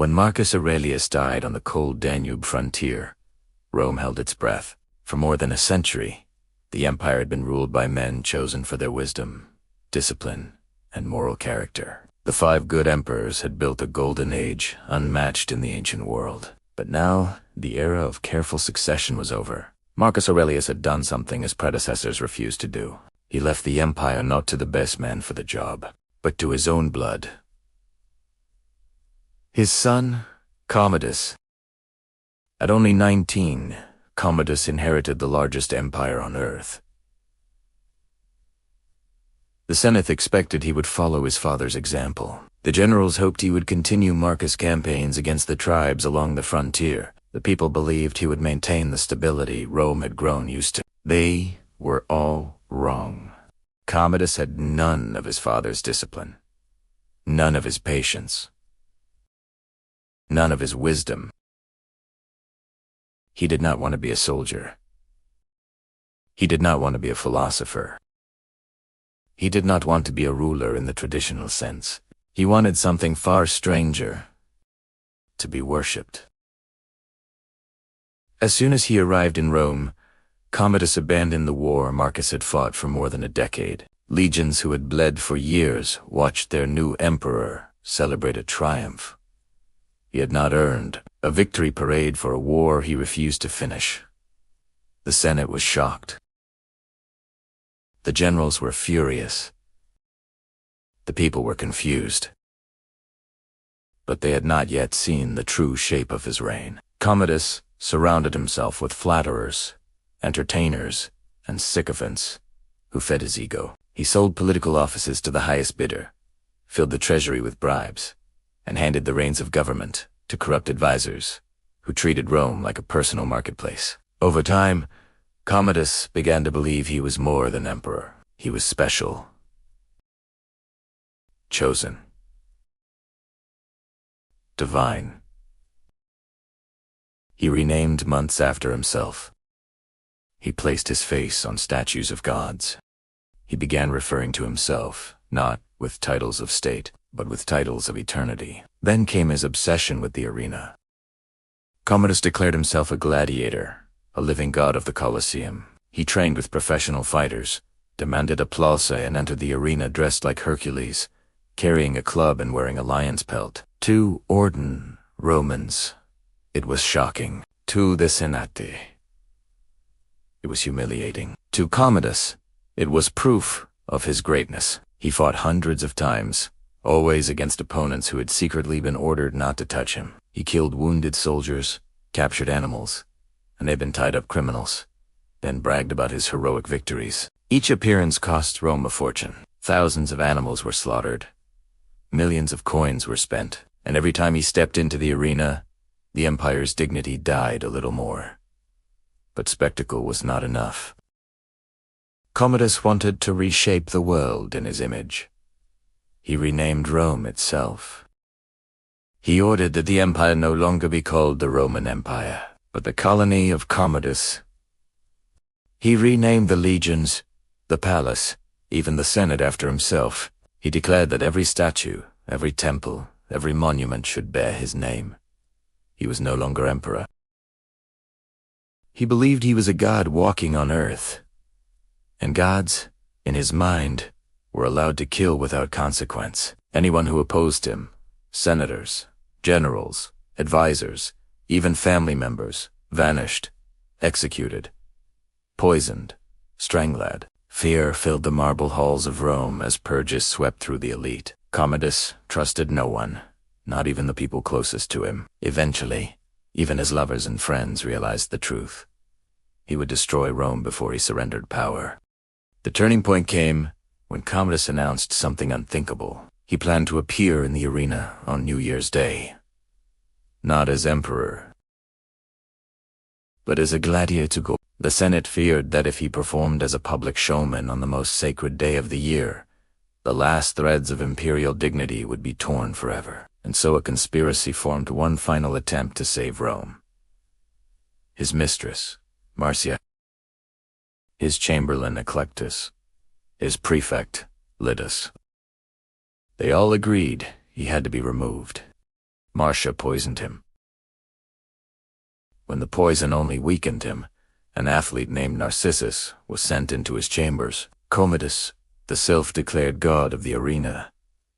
When Marcus Aurelius died on the cold Danube frontier, Rome held its breath. For more than a century, the empire had been ruled by men chosen for their wisdom, discipline, and moral character. The 5 good emperors had built a golden age unmatched in the ancient world. But now, the era of careful succession was over. Marcus Aurelius had done something his predecessors refused to do. He left the empire not to the best man for the job, but to his own blood. His son, Commodus. At only 19, Commodus inherited the largest empire on earth. The Senate expected he would follow his father's example. The generals hoped he would continue Marcus' campaigns against the tribes along the frontier. The people believed he would maintain the stability Rome had grown used to. They were all wrong. Commodus had none of his father's discipline, none of his patience, none of his wisdom. He did not want to be a soldier. He did not want to be a philosopher. He did not want to be a ruler in the traditional sense. He wanted something far stranger: to be worshipped. As soon as he arrived in Rome, Commodus abandoned the war Marcus had fought for more than a decade. Legions who had bled for years watched their new emperor celebrate a triumph he had not earned, a victory parade for a war he refused to finish. The Senate was shocked. The generals were furious. The people were confused. But they had not yet seen the true shape of his reign. Commodus surrounded himself with flatterers, entertainers, and sycophants who fed his ego. He sold political offices to the highest bidder, filled the treasury with bribes, and handed the reins of government to corrupt advisors who treated Rome like a personal marketplace. Over time, Commodus began to believe he was more than emperor. He was special, chosen, divine. He renamed months after himself. He placed his face on statues of gods. He began referring to himself, not with titles of state, but with titles of eternity. Then came his obsession with the arena. Commodus declared himself a gladiator, a living god of the Colosseum. He trained with professional fighters, demanded applause, and entered the arena dressed like Hercules, carrying a club and wearing a lion's pelt. To ordinary Romans, it was shocking. To the Senate, it was humiliating. To Commodus, it was proof of his greatness. He fought hundreds of times, always against opponents who had secretly been ordered not to touch him. He killed wounded soldiers, captured animals, and even tied up criminals, then bragged about his heroic victories. Each appearance cost Rome a fortune. Thousands of animals were slaughtered. Millions of coins were spent. And every time he stepped into the arena, the empire's dignity died a little more. But spectacle was not enough. Commodus wanted to reshape the world in his image. He renamed Rome itself. He ordered that the empire no longer be called the Roman Empire, but the colony of Commodus. He renamed the legions, the palace, even the Senate after himself. He declared that every statue, every temple, every monument should bear his name. He was no longer emperor. He believed he was a god walking on earth. And gods, in his mind, were allowed to kill without consequence. Anyone who opposed him, senators, generals, advisors, even family members, vanished, executed, poisoned, strangled. Fear filled the marble halls of Rome as purges swept through the elite. Commodus trusted no one, not even the people closest to him. Eventually, even his lovers and friends realized the truth. He would destroy Rome before he surrendered power. The turning point came when Commodus announced something unthinkable. He planned to appear in the arena on New Year's Day, not as emperor, but as a gladiator. The Senate feared that if he performed as a public showman on the most sacred day of the year, the last threads of imperial dignity would be torn forever. And so a conspiracy formed one final attempt to save Rome. His mistress, Marcia, his chamberlain Eclectus, his prefect, Litus. They all agreed he had to be removed. Marcia poisoned him. When the poison only weakened him, an athlete named Narcissus was sent into his chambers. Commodus, the self-declared god of the arena,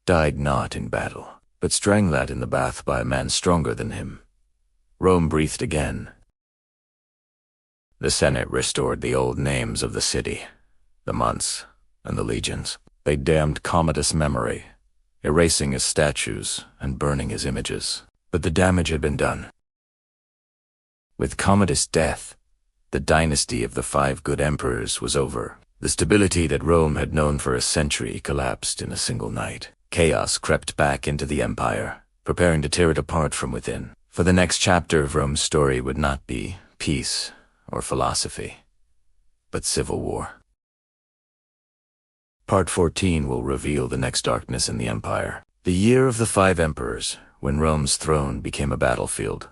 died not in battle, but strangled in the bath by a man stronger than him. Rome breathed again. The Senate restored the old names of the city, the months, and the legions. They damned Commodus' memory, erasing his statues and burning his images. But the damage had been done. With Commodus' death, the dynasty of the 5 good emperors was over. The stability that Rome had known for a century collapsed in a single night. Chaos crept back into the empire, preparing to tear it apart from within. For the next chapter of Rome's story would not be peace or philosophy, but civil war. Part 14 will reveal the next darkness in the empire. The year of the 5 emperors, when Rome's throne became a battlefield.